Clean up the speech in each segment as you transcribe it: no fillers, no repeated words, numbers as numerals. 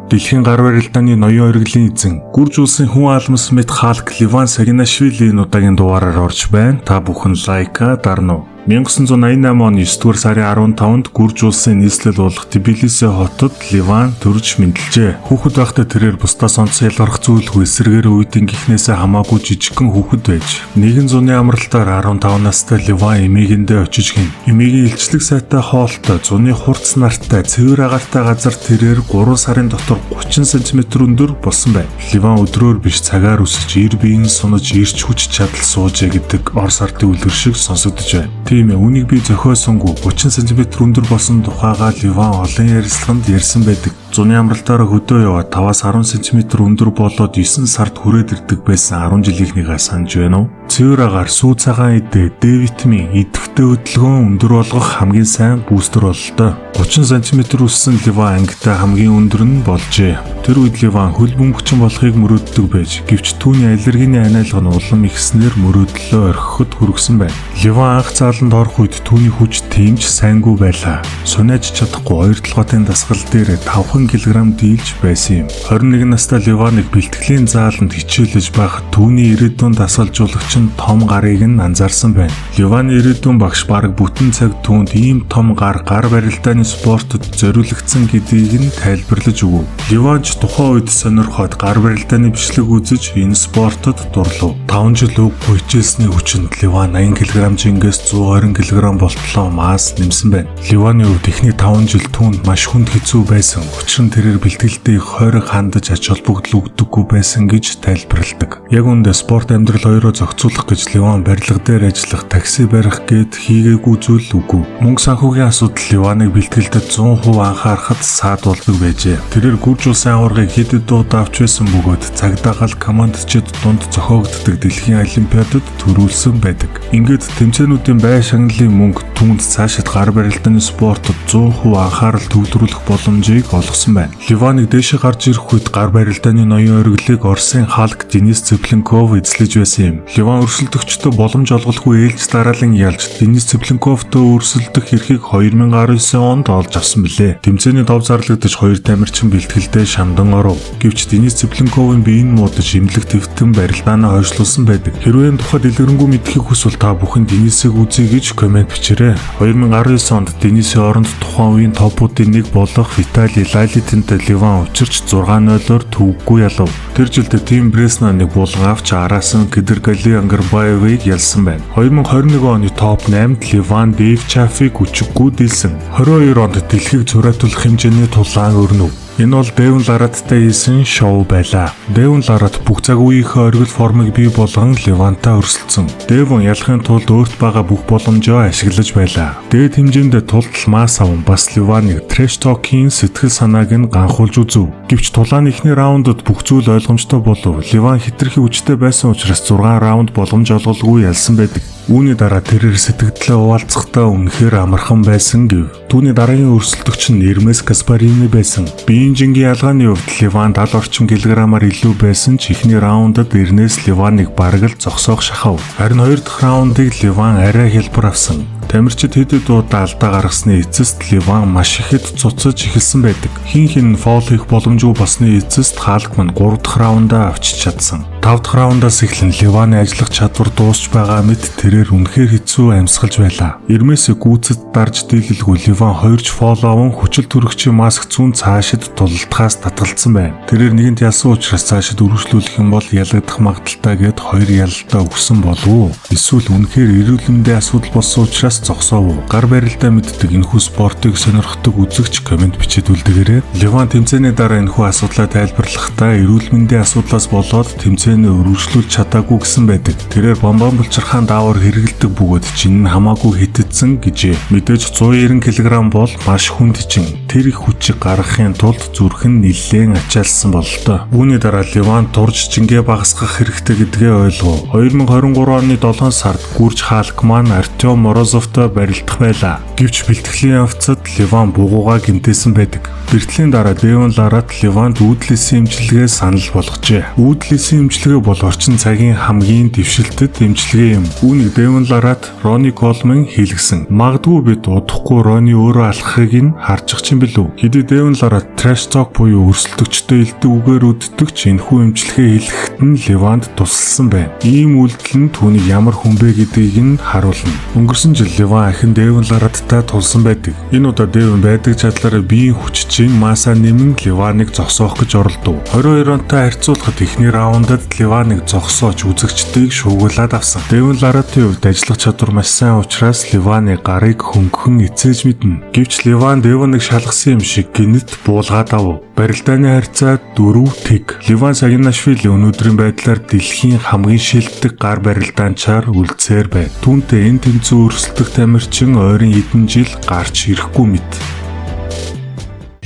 Дэлхийн гар барилдааны ноён оргилын эзэн гүрж улсын хүн алмас мэт Халк Ливан Сагинашвилийн удаагийн дугаараар орж байна. Та бүхэн лайка дарна уу? 1988 оны 9-р сарын 15-нд гүрж улсын нийслэл болох Тбилиси хотод Ливан төрж мэндэлжээ. Хүүхэд байхдаа тэрээр бусдаас онцгой ялгарх зүйлгүй эсрэгээр үеийн гихнээсээ хамаагүй жижигхэн хүүхэд байж 100 амралтаар 15 настай Ливан эмээгэндээ очиж гин. Эмээгийн илчлэг сайтай хоолтой, зуны хурц нартай, цэвэр агаартай газар тэрээр 3 сарын дотор 30 см өндөр болсон байна. Ливан өдрөөр биш цагаар үсэж, ир биеийн сунаж, ирч хүч чадал суужээ гэдэг Орос ардын үлгэр шиг сонсогдож байна. Тийм ээ, үнийг би зохиосонгүй 30 см өндөр болсон тухайга Ливан олон ярилцлаганд ярьсан байдаг. Зуны амралтаараа хөдөө яваад 5-10 см өндөр болоод 9 сард хүрээд ирдэг байсан 10 жилийнхнийгаа санаж байна уу? Цэвэр агаар, сүү цагаан идэ, Д витамин, идэвхтэй хөдөлгөөн өндөр болгох хамгийн сайн бустер бололтой. 30 см өссөн Ливан ангитай хамгийн өндөр нь болжээ. Тэр үед Ливан хөл бөмбөгчин болохыг мөрөөддөг байж, гэвч түүний аллергийн ханиалга нь улам ихснээр мөрөөдлөө орхиход хүргэсэн байна. Ливан анх цааланд орох үед түүний хүч тэмч сайнгүй байлаа. Сунааж чадахгүй 2 толгойн дасгал дээр 5 кг дийлж байсан юм. 21 настай Ливаныг бэлтгэлийн зааланд хичээлж байхад түүний ирээдүйн дасгалжуулагч нь том гарыг нь анзаарсан байна. Ливаны ирээдүйн багш бараг бүтэн цаг түүнд ийм том гар барилдааны спортод зориулагдсан гэдгийг нь тайлбарлаж өгөв. Ливан ч тухайн үед сонирхоод гар барилдааны бичлэг үзэж энэ спортод дурлав. 5 жил үгүй хичээлсний хүчинд Ливан 80 кг-ээс 120 кг болтлоо мас нэмсэн байна. Ливаны хувьд эхний 5 жил түүнд маш хүнд хэцүү байсан. Учир нь тэрээр бэлтгэлтэй хориг хандаж ач холбогдол өгдөггүй байсан гэж тайлбарладаг. Яг үүндээ спорт амьдрал хоёроо зохицуулах гэж Ливан барилга дээр ажиллах, такси барих гээд хийгээгүй зүйл үгүй. Мөнгө санхүүгийн асуудал Ливаныг бэлтгэлтэд 100% анхаарахад саадуулдаг байжээ. Тэрээр гүрж улсын аваргыг хэд удаа авч байсан бөгөөд цагдаагаал командчид дунд зохиогддог дэлхийн олимпиадад төрүүлсэн байдаг. Ингээд тэмцээнүүдийн бай шагналын мөнгө түүнд цаашид гар барилдааны спортод 100% анхаарал төвлөрүүлэх боломжийг олгосон байна. Ливаныг дээшээ гарч ирэх үед гар барилдааны ноён оргилыг Оросын Халк Денис Цыпленков эзлэж байсан юм. Ливан өрсөлдөгчдөө боломж олголгүй ээлж дараалан ялж Денис Цыпленковтой өрсөлдөх эрхийг 2019 онд олж авсан билээ. Тэмцээний дов зарлагдаж 2 тамирчин бэлтгэлдээ шамдан оров. Гэвч Денис Цыпленковын биеийн муудаж имлэг твтэн барилдаанаа хойшлуулсан байдаг. Хэрвээ энэ тухай дэлгэрэнгүй мэдхийг хүсвэл та бүхэн Денисийг үзье гэж комент бичээрэй. 2019 онд Денисийн оронд тухайн үеийн топуудын нэг болох Виталий Лалитинтэй Ливан учирч 6-0-оор төвөггүй ялав. Тэр жилдээ Тим Бресна нэг булган авч араас нь Кедергали Ангарбаевыг ялсан байна. 2021 оны топ 8-д Ливан Дэйв Чаффиг үчиггүй дийлсэн. 22 онд дэлхийг зураатуулах хэмжээний тулаан өрнөв. Энэ бол Дэвн Лараттай хийсэн шоу байлаа. Дэвн Ларат бүх цаг үеийнхээ оргил формыг бий болгон Ливантай өрсөлдсөн. Дэвн ялахын тулд өөрт байгаа бүх боломжоо ашиглаж байлаа. Дээд хэмжээндээ тултал мас аван бас Ливаныг трэш токийн сэтгэл санааг нь ганхуулж үзв. Гэвч тулааны эхний раундод бүх зүйл ойлгомжтой болов. Ливан хитрхи хүчтэй байсан учраас 6 раунд боломж олголгүй ялсан байдаг. Үүний дараа тэрээр сэтгэлдээ хуваалцахдаа үнэхээр амархан байсан гэв. Түүний дараагийн өрсөлдөгч нь Эрмес Каспарини байсан. Биеийн жингийн ялгааны хувьд Ливан 70 орчим килограммаар илүү байсан ч эхний раундад Эрнес Ливаныг бараг л зогсоох шахав. Харин 2 дахь раундыг Ливан арай хялбар авсан. Тамирчид хэд удаа алдаа гаргасны эцэст Ливан маш ихэд цуцаж эхэлсэн байдаг. Хин фол хийх боломжгүй болсны эцэст Халк мань 3 дахь раундаа авчиж чадсан. 5 дахь раундаас эхлэн Ливаны ажиллах чадвар дуусч байгаа мэт тэрээр үнэхээр хэцүү амьсгалж байлаа. Эрмесээ гүйцэд дарж дийлэлгүй Ливан 2 фол аван хүчил төрөгчийн маск зүүн цаашид тулалдахаас татгалцсан байна. Тэрээр нэгэнт ялсан учраас цаашид өргөжлүүлэх юм бол ялагдах магадaltaй гэд 2 ялалтаа өгсөн болов уу? Эсвэл үнэхээр эрүүл мэндийн асуудал болсон учраас зогсоов. Гар барилдаа мэддэг энэхүү спортыг сонирхдог үзэгч комент бичээд үлдээгээрэй. Ливан тэмцээний дараа энэхүү асуудлаа тайлбарлахдаа эрүүл мэндийн асуудлаас болоод тэмцээний өргөжлүүлж чадаагүй гэсэн байдаг. Тэрээр бомбон булчирхаан даавар хэрэгэлдэг бөгөөд жин нь хамаагүй хитэдсэн гэжээ. Мэдээж 190 кг бол маш хүнд чин. Тэр их хүчийг гаргахын тулд зүрх нь нэлээд ачаалсан бололтой. Үүний дараа Ливан турж жингээ багасгах хэрэгтэй гэдгээ ойлгов. 2023 оны 7 сард гүрж Халк маань Артем Морозовтой барилдах байлаа. Гэвч бэлтгэлийн явцад Ливан бугуугаа гэмтээсэн байдаг. Бэртлийн дараа Дэвн Ларат Ливанд үүдлээсийн эмчилгээ санал болгожээ. Үүдлээсийн эмчилгээ эмчилгээ бол орчин цагийн хамгийн дэвшилтэд эмчилгээ юм. Үүнийг Devon Larratt, Ronnie Coleman хийлгэсэн. Магадгүй бид удахгүй Ronnie өөрөө алхахыг нь харж чинь билүү. Хэдий Devon Larratt trash talk буюу өрсөлдөгчтэй элдэг үгээр үддэг ч энэхүү эмчилгээ хийлгэхэд нь Levant тусалсан байна. Ийм үйлдэл нь түүнийг ямар хүн бэ гэдгийг нь харуулна. Өнгөрсөн жил Levant ахин Devon Larrattтай тулсан байдаг. Энэ удаа Devon байдаг чадлаараа биеийн хүчийн масса нэмэн Levant-ыг зогсоох гэж оролдов. 22 онтой харьцуулахад эхний раундад Levant-ыг зогсоож үзэгчдийг шуугуулад авсан. Devon Larratt-ийн хувьд ажиллах чадвар маш сайн учраас Levant-ы гарыг хөнгөн эцээж мэднэ. Гэвч Levant Devon-ыг шалгасан юм шиг гинэт буулгаад ав. Барилдааны харьцаа 4-1. Levant Saginashvili өнөөдрийн байдлаар дэлхийн хамгийн шилдэг гар барилдаанчаар үлдсээр байна. Түүнтэй энэ тэмцээн өрсөлдөх тамирчин ойрын хэдэн жил гарч ирэхгүй мэт.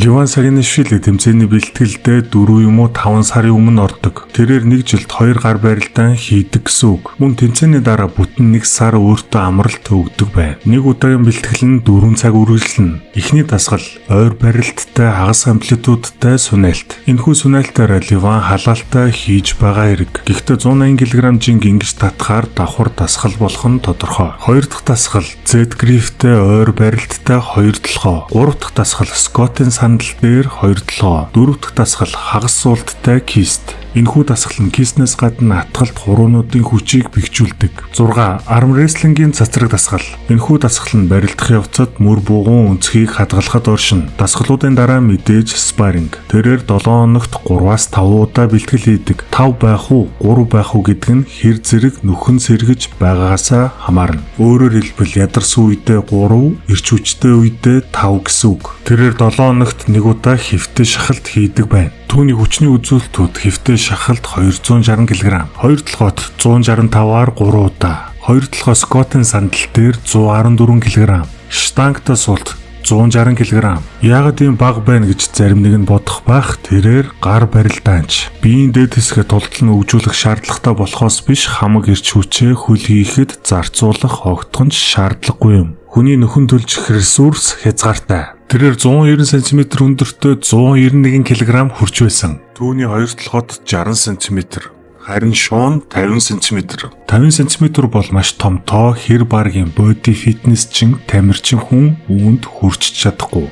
Levant Saginashvili тэмцээний бэлтгэлдээ 4 юм уу 5 сарын өмнө ордог. Тэрээр нэг жилд 2 гар барилдаан хийдэг гэсэн үг. Мөн тэмцээний дараа бүтэн 1 сар өөртөө амралт өгдөг байна. Нэг удаагийн бэлтгэл нь 4 цаг үргэлжлэнэ. Эхний дасгал ойр барилттай хагас амплитудтай сүнэлт. Энэхүү сүнэлтээр Levant халаалтаа хийж байгаа хэрэг. Гэхдээ 180 кг-ийн гингэж татхаар давхар дасгал болох нь тодорхой. Хоёр дахь дасгал Z-gripтэй ойр барилттай 2 толгой. Гурав дахь дасгал Scott-ийн сандал дээр 2 толгой. Дөрөв дахь дасгал хагас суулттай кист. Энэхүү дасгал нь кистнээс гадна атгалт хуруунуудын хүчийг бэхжүүлдэг. 6. Arm wrestling-ийн цацраг дасгал. Энэхүү дасгал нь барилдах явцад мөр бугуун өнцгийг хадгалахад оршино. Дасгалуудын дараа мэдээж sparring. Тэрээр 7 хоногт 3-5 удаа бэлтгэл хийдэг. 5 байх уу, 3 байх уу гэдэг нь хэр зэрэг нөхөн сэргэж байгаагаасаа хамаарна. Өөрөөр хэлбэл ядарсан үедээ 3, эрч хүчтэй үедээ 5 гэсэн үг. Тэрээр 7 хоногт 1 удаа хэвтэ шахалт хийдэг байна. Түүний хүчний үзүүлэлтүүд хэвтэ шахалт 260 кг, 2 толгойд 165-аар 3 удаа, 2 толгой Scott-ийн сандал дээр 114 кг, штангтай суулт 160 кг. Яагаад ийм бага байна гэж зарим нэг нь бодох байх. Тэрээр гар барилдаанч биеийн дээд хэсгээ тултал нь өгжүүлэх шаардлагатай болохоос биш, хамаг эрч хүчээ хөл хийхэд зарцуулах огтхон шаардлагагүй юм. Хүний нөхөн төлжих ресурс хязгаартай. Тэрээр 190 см өндөртөө 191 кг хүрч байсан. Түүний хоёр толгойд 60 см, харин шуун 50 см. 50 см бол маш том тоо. Хэр баргийн body fitness-чин тамирчин хүн үүнд хүрч чадахгүй.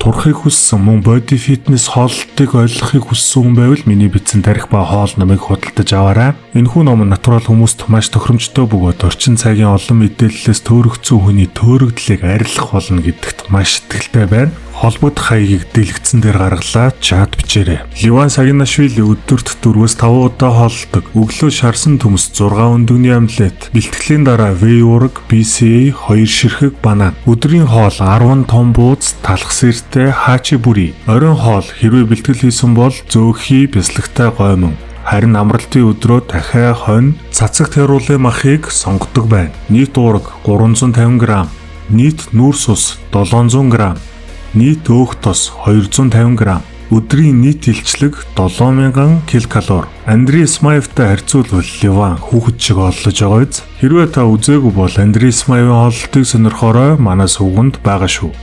Турахыг хүссэн мөн body fitness хооллолтыг ойлгохыг хүссэн хүн байвал миний бичсэн тарих ба хоол номыг худалдаж аваарай. Энэхүү ном нь натурал хүмүүст маш тохиромжтой бөгөөд орчин цагийн олон мэдээллээс төөрөгцсөн хүний төөрөгдлийг арилгах болно гэдэгт маш итгэлтэй байна. Холбогдох хаягийг дэлгэцэн дээр гаргалаа, чат бичээрэй. Levant Saginashvili өдөрт 4-5 удаа хооллдог. Өглөө шарсан төмс 6 өндөгний омлет. Бэлтгэлийн дараа V ураг, BCA 2 ширхэг банан. Өдрийн хоол 10 том бууз, талх сэртэй хачи бүри. Оройн хоол хэрвээ бэлтгэл хийсэн бол зөөхий бяслагтай гоймон. Харин амралтын өдрөө дахиад хонь цацагт яруулын махыг сонгодог байна. Нийт уураг 350 г, нийт нүүрс ус 700 г, нийт өөх тос 250 г. Өдрийн нийт илчлэг 7000 ккал. Андрей Смаевтай харьцуулбал Levant хүүхэд шиг оллож байгаа биз? Хэрвээ та үзээгүй бол Андрей Смаевын хооллолтыг сонирхорой, манай сувганд байгаа шүү.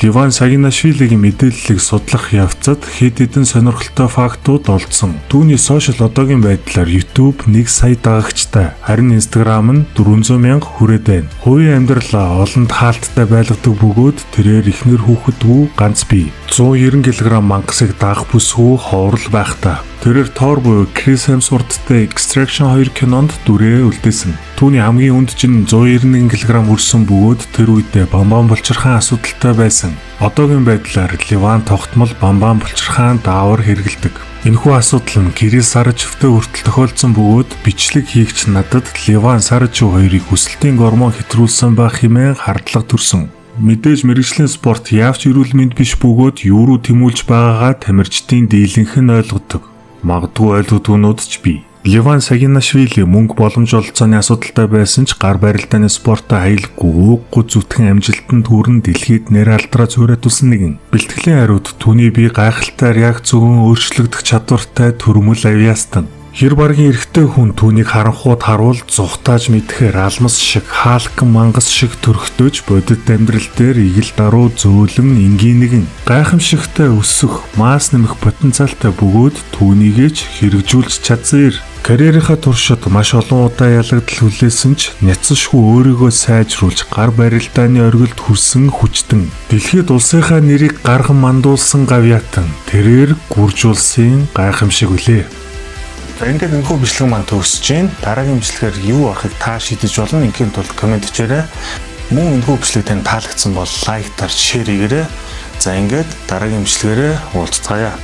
Levant Saginashvili-гийн мэдээллийг судлах явцад хэд хэдэн сонирхолтой фактууд олдсон. Түүний сошиал одоогийн байдлаар YouTube 1 сая дагагчтай, харин Instagram нь 400 мянга хүрээд байна. Хувийн амьдралаа олонд хаалттай байлгадаг бөгөөд тэрээр ихнэр хүүхэдгүй ганц бие. 190 кг мангасыг даах бүсгүй ховрол байхтай. Тэрээр Thor буюу Chris Hemsworth-тэй Extraction 2 кинонд дүрээ үлдээсэн. Түүний хамгийн үнд чинь 191 кг хүрсэн бөгөөд тэр үедээ бамбан булчирхаан асуудалтай байсан. Одоогийн байдлаар Levant тогтмол бамбан булчирхаан даавар хэрэгэлдэг. Энэхүү асуудал нь Кирилл Сарычевтэй хүртэл тохиолдсон бөгөөд бичлэг хийгч надад Levant Сарычев хоёрыг хүсэлтийн гормон хэтрүүлсэн байх хэмээн хардлага төрсөн. Мэдээж мэргэжлийн спорт яавч эрүүл мэнд биш бөгөөд юу руу тэмүүлж байгаагаа тамирчдын дийлэнх нь ойлгодог. Магадгүй ойлгодгоонууд ч бий. Levant Saginashvili мөнгө боломж олцооны асуудалтай байсан ч гар барилдааны спортод аялаггүй ууггүй зүтгэн амжилтанд хүрэн дэлхийд нэр алдраа цуурайтуулсан нэгэн. Бэлтгэлийн хариуд түүний бие гайхалтай реакц өгөн өөрчлөгдөх чадвартай төрмөл авиастан. Хэр баргийн эрэгтэй хүн түүнийг харанхуйд харуул зүхтааж мэдхээр алмас шиг хаалган мангас шиг төрхтөж бодит амьдрал дээр игэл даруу зөөлөн энгийн нэгэн гайхамшигтай өсөх маас нэмэх потенциалтай бөгөөд түүнийгэж хэрэгжүүлж чадсан. Карьерийнхаа туршид маш олон удаа ялагдал хүлээсэн ч няцшгүй өөрийгөө сайжруулж гар барилдааны оргилд хүрсэн хүчтэн дэлхийд улсынхаа нэрийг гарган мандуулсан гавьяатан тэрээр гүрж улсын гайхамшиг үлээ. За ингээд энэхүү бичлэг маань төгсөж байна. Дараагийн бичлэгээр юу орохыг та шийдэж болно. Ингийн тулд комент хийгээрэй. Мөн энэхүү бичлэг танд таалагдсан бол лайк дарж шеэр хийгээрэй. За ингээд дараагийн бичлэгээрээ уулзцаая.